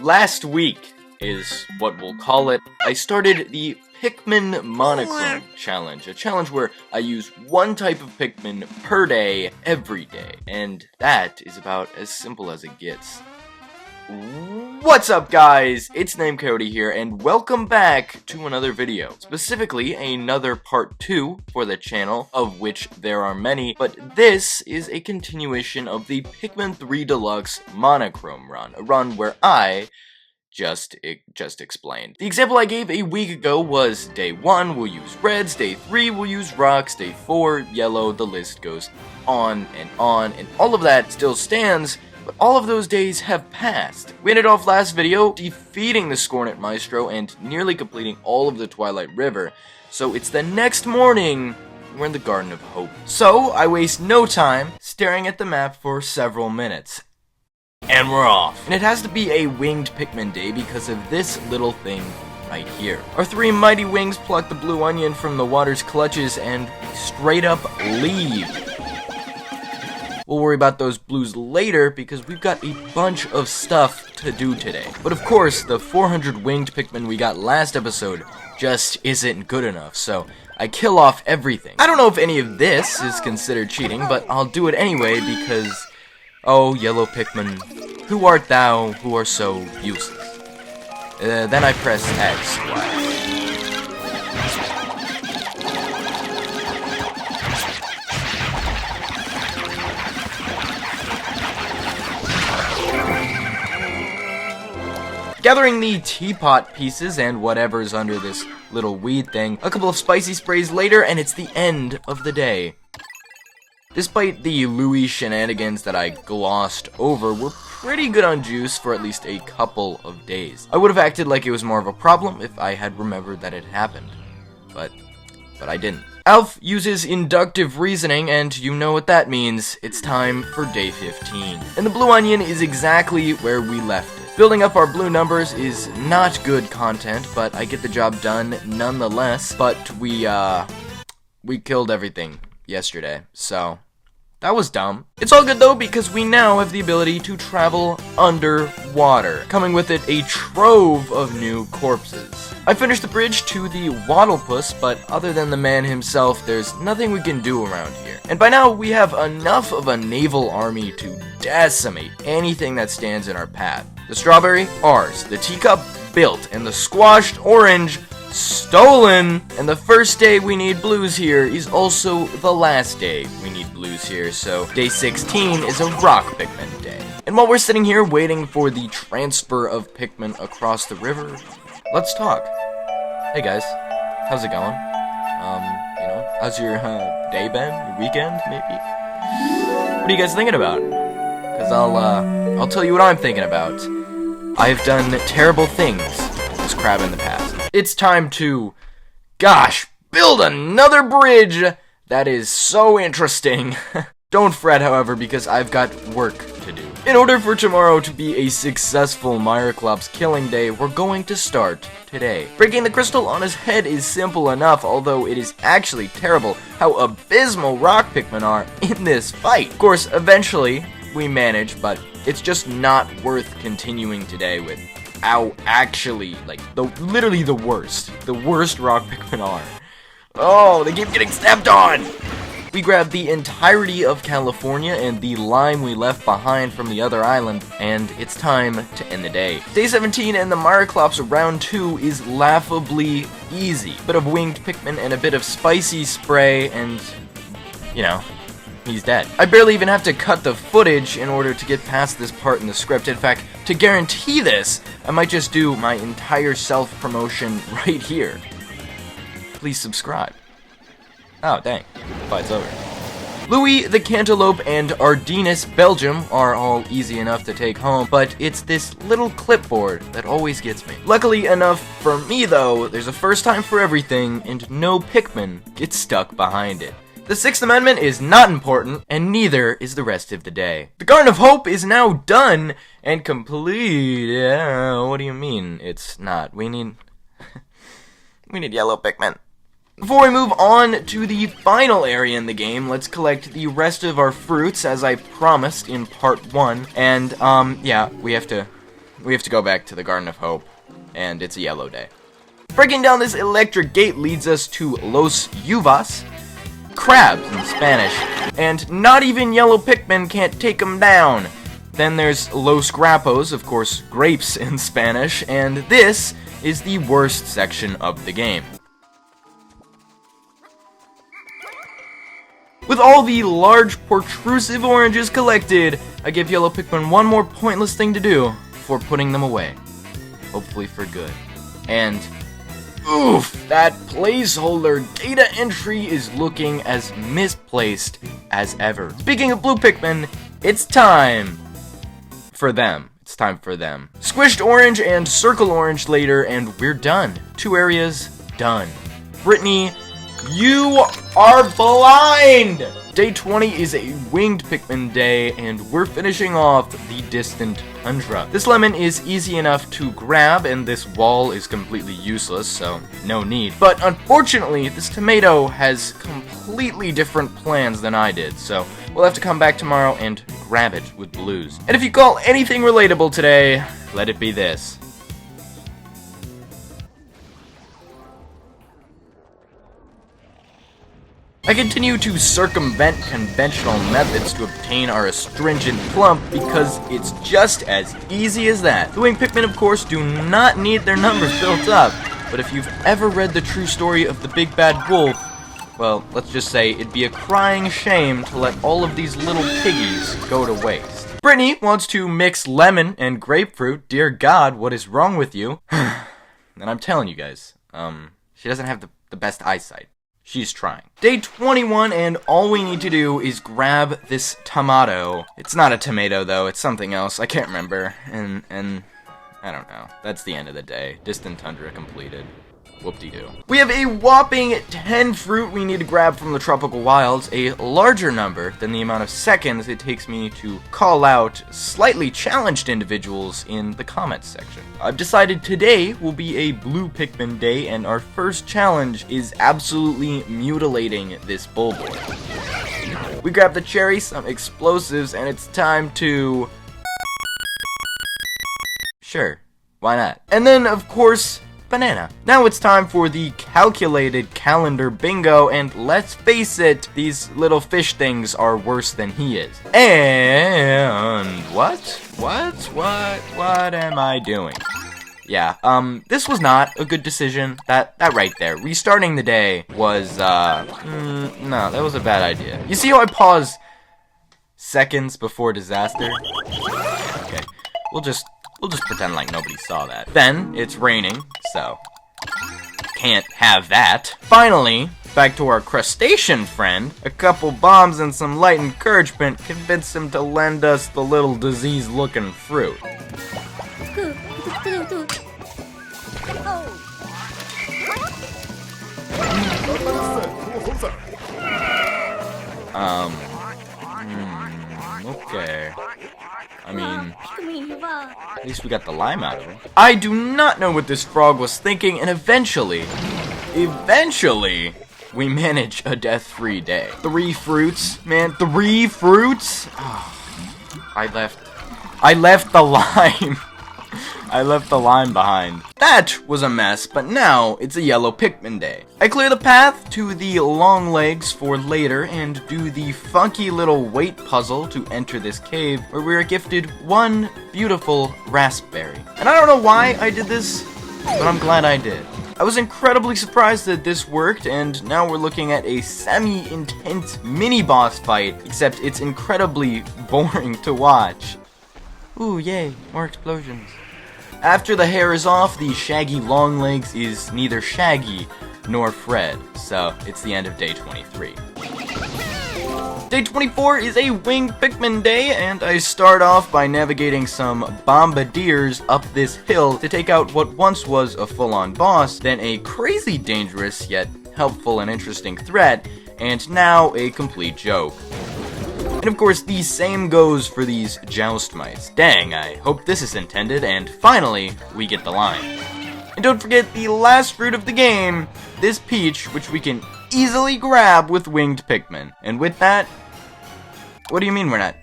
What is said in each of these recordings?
Last week is what we'll call it. I started the Pikmin Monochrome challenge, a challenge where I use one type of Pikmin per day, every day, and that is about as simple as it gets. What's up, guys? It's Name Coyote here, and welcome back to another video. Specifically, another part 2 for the channel, of which there are many, but this is a continuation of the Pikmin 3 Deluxe Monochrome run, a run where I just explained. The example I gave a week ago was day 1 we'll use reds, day 3 we'll use rocks, day 4 yellow, the list goes on, and all of that still stands, but all of those days have passed. We ended off last video defeating the Scornet Maestro and nearly completing all of the Twilight River, so it's the next morning. We're in the Garden of Hope. So I waste no time staring at the map for several minutes. And we're off. And it has to be a winged Pikmin day because of this little thing right here. Our 3 mighty wings pluck the blue onion from the water's clutches and straight up leave. We'll worry about those blues later because we've got a bunch of stuff to do today. But of course, the 400 winged Pikmin we got last episode just isn't good enough, so I kill off everything. I don't know if any of this is considered cheating, but I'll do it anyway because, oh, yellow Pikmin, who art thou who are so useless? Then I press X. Gathering the teapot pieces and whatever's under this little weed thing, a couple of spicy sprays later, and it's the end of the day. Despite the Louis shenanigans that I glossed over, we're pretty good on juice for at least a couple of days. I would have acted like it was more of a problem if I had remembered that it happened, but I didn't. Alf uses inductive reasoning, and you know what that means. It's time for day 15. And the blue onion is exactly where we left it. Building up our blue numbers is not good content, but I get the job done nonetheless. But we killed everything yesterday, so that was dumb. It's all good though, because we now have the ability to travel underwater, coming with it a trove of new corpses. I finished the bridge to the Waddlepus, but other than the man himself, there's nothing we can do around here. And by now, we have enough of a naval army to decimate anything that stands in our path. The strawberry, ours. The teacup, built. And the squashed orange, stolen! And the first day we need blues here is also the last day we need blues here, so day 16 is a rock Pikmin day. And while we're sitting here waiting for the transfer of Pikmin across the river, let's talk. Hey guys, how's it going? How's your day been? Your weekend, maybe? What are you guys thinking about? Because I'll tell you what I'm thinking about. I've done terrible things with this crab in the past. It's time to, build another bridge! That is so interesting. Don't fret, however, because I've got work to do. In order for tomorrow to be a successful Myroclops killing day, we're going to start today. Breaking the crystal on his head is simple enough, although it is actually terrible how abysmal rock Pikmin are in this fight. Of course, eventually we manage, but it's just not worth continuing today with how actually, literally the worst rock Pikmin are. Oh, they keep getting stepped on! We grabbed the entirety of California and the lime we left behind from the other island, and it's time to end the day. Day 17 and the Myroclops round 2 is laughably easy. A bit of winged Pikmin and a bit of spicy spray, and, he's dead. I barely even have to cut the footage in order to get past this part in the script. In fact, to guarantee this, I might just do my entire self-promotion right here. Please subscribe. Oh, dang. Fight's over. Louis the Cantaloupe and Ardennes, Belgium are all easy enough to take home, but it's this little clipboard that always gets me. Luckily enough for me, though, there's a first time for everything, and no Pikmin gets stuck behind it. The Sixth Amendment is not important, and neither is the rest of the day. The Garden of Hope is now done and complete. What do you mean it's not? We need yellow Pikmin. Before we move on to the final area in the game, let's collect the rest of our fruits as I promised in part 1. And, yeah, we have to we have to go back to the Garden of Hope, and it's a yellow day. Breaking down this electric gate leads us to Los Uvas, crabs in Spanish, and not even yellow Pikmin can't take them down. Then there's Los Grappos, of course, grapes in Spanish, and this is the worst section of the game. With all the large protrusive oranges collected, I give yellow Pikmin one more pointless thing to do before putting them away. Hopefully for good. And oof, that placeholder data entry is looking as misplaced as ever. Speaking of blue Pikmin, it's time for them. It's time for them. Squished orange and circle orange later, and we're done. 2 areas, done. Brittany, you are blind! Day 20 is a winged Pikmin day, and we're finishing off the distant tundra. This lemon is easy enough to grab, and this wall is completely useless, so no need. But unfortunately, this tomato has completely different plans than I did, so we'll have to come back tomorrow and grab it with blues. And if you call anything relatable today, let it be this. I continue to circumvent conventional methods to obtain our astringent plump because it's just as easy as that. The winged Pikmin, of course, do not need their numbers built up, but if you've ever read the true story of the Big Bad Wolf, well, let's just say it'd be a crying shame to let all of these little piggies go to waste. Brittany wants to mix lemon and grapefruit. Dear God, what is wrong with you? And I'm telling you guys, she doesn't have the best eyesight. She's trying. Day 21, and all we need to do is grab this tomato. It's not a tomato, though. It's something else. I can't remember. And I don't know. That's the end of the day. Distant tundra completed. Whoop-de-doo. We have a whopping 10 fruit we need to grab from the tropical wilds, a larger number than the amount of seconds it takes me to call out slightly challenged individuals in the comments section. I've decided today will be a blue Pikmin day, and our first challenge is absolutely mutilating this bulbul. We grab the cherry, some explosives, and it's time to... Sure, why not? And then, of course, banana. Now it's time for the calculated calendar bingo, and let's face it, these little fish things are worse than he is. And what am I doing? Yeah, this was not a good decision. That right there, restarting the day was, no, that was a bad idea. You see how I pause seconds before disaster? Okay, we'll just pretend like nobody saw that. Then, it's raining, so can't have that. Finally, back to our crustacean friend. A couple bombs and some light encouragement convinced him to lend us the little disease-looking fruit. Okay. I mean, at least we got the lime out of it. I do not know what this frog was thinking, and eventually, we manage a death-free day. 3 fruits, man, 3 fruits? Oh, I left the lime. I left the lime behind. That was a mess, but now it's a yellow Pikmin day. I clear the path to the long legs for later and do the funky little weight puzzle to enter this cave where we are gifted 1 beautiful raspberry. And I don't know why I did this, but I'm glad I did. I was incredibly surprised that this worked, and now we're looking at a semi-intense mini-boss fight, except it's incredibly boring to watch. Ooh, yay, more explosions. After the hair is off, the shaggy long legs is neither shaggy nor Fred, so it's the end of day 23. Day 24 is a winged Pikmin day, and I start off by navigating some bombardiers up this hill to take out what once was a full-on boss, then a crazy dangerous yet helpful and interesting threat, and now a complete joke. And of course, the same goes for these joust mites. Dang, I hope this is intended, and finally, we get the line. And don't forget the last fruit of the game, this peach, which we can easily grab with winged Pikmin. And with that, what do you mean we're not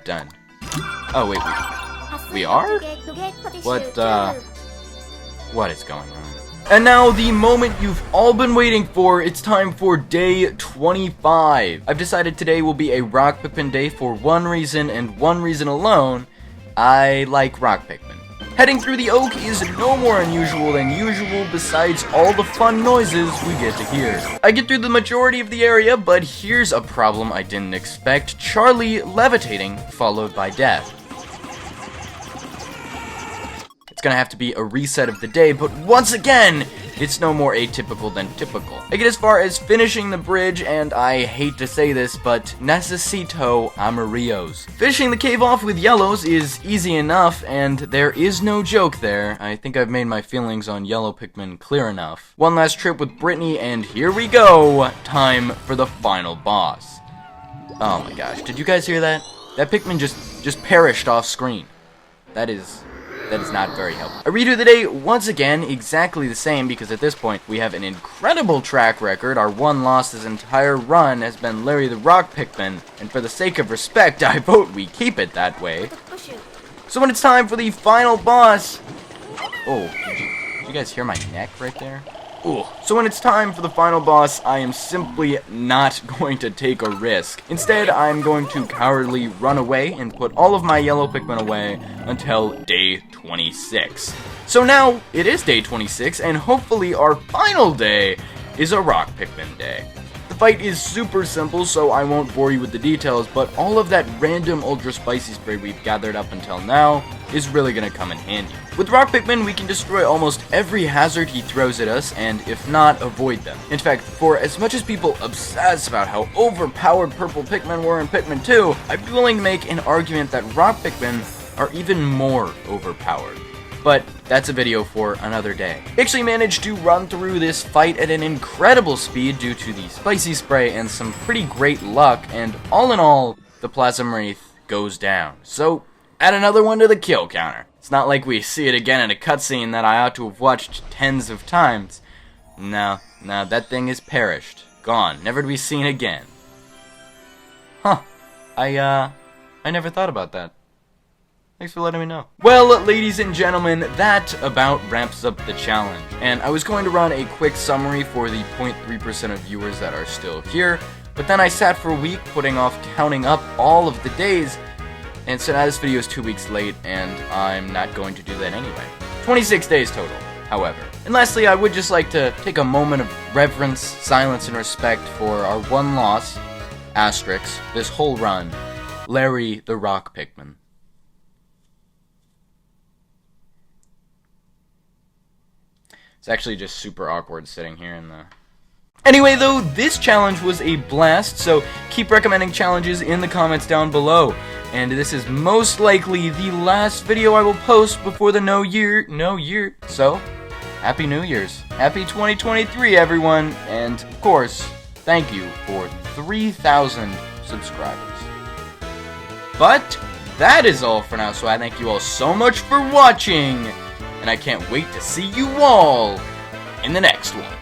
done? Oh, wait. We are? What is going on? And now, the moment you've all been waiting for, it's time for day 25. I've decided today will be a Rock Pikmin day for one reason and one reason alone. I like Rock Pikmin. Heading through the oak is no more unusual than usual besides all the fun noises we get to hear. I get through the majority of the area, but here's a problem I didn't expect. Charlie levitating, followed by death. It's gonna have to be a reset of the day, but once again, it's no more atypical than typical. I get as far as finishing the bridge, and I hate to say this, but necesito amarillos. Finishing the cave off with yellows is easy enough, and there is no joke there. I think I've made my feelings on yellow Pikmin clear enough. One last trip with Brittany, and here we go! Time for the final boss. Oh my gosh, did you guys hear that? That Pikmin just perished off screen. That is not very helpful. I redo the day once again, exactly the same, because at this point, we have an incredible track record. Our one loss this entire run has been Larry the Rock Pikmin, and for the sake of respect, I vote we keep it that way. So when it's time for the final boss... Oh, did you guys hear my neck right there? Ooh. So when it's time for the final boss, I am simply not going to take a risk. Instead, I'm going to cowardly run away and put all of my yellow Pikmin away until day 26. So now, it is day 26, and hopefully our final day is a Rock Pikmin day. The fight is super simple, so I won't bore you with the details, but all of that random Ultra Spicy Spray we've gathered up until now is really going to come in handy. With Rock Pikmin, we can destroy almost every hazard he throws at us, and if not, avoid them. In fact, for as much as people obsess about how overpowered purple Pikmin were in Pikmin 2, I'd be willing to make an argument that Rock Pikmin are even more overpowered. But that's a video for another day. I actually managed to run through this fight at an incredible speed due to the Spicy Spray and some pretty great luck, and all in all, the Plasm Wraith goes down. So, add another one to the kill counter. It's not like we see it again in a cutscene that I ought to have watched tens of times. No, that thing is perished. Gone, never to be seen again. Huh. I never thought about that. Thanks for letting me know. Well, ladies and gentlemen, that about wraps up the challenge. And I was going to run a quick summary for the 0.3% of viewers that are still here, but then I sat for a week putting off counting up all of the days, and so now this video is 2 weeks late, and I'm not going to do that anyway. 26 days total, however. And lastly, I would just like to take a moment of reverence, silence, and respect for our one loss, asterisk, this whole run, Larry the Rock Pikmin. It's actually just super awkward sitting here in the... Anyway, though, this challenge was a blast, so keep recommending challenges in the comments down below. And this is most likely the last video I will post before the no year. So, Happy New Year's. Happy 2023, everyone. And, of course, thank you for 3,000 subscribers. But that is all for now, so I thank you all so much for watching. And I can't wait to see you all in the next one.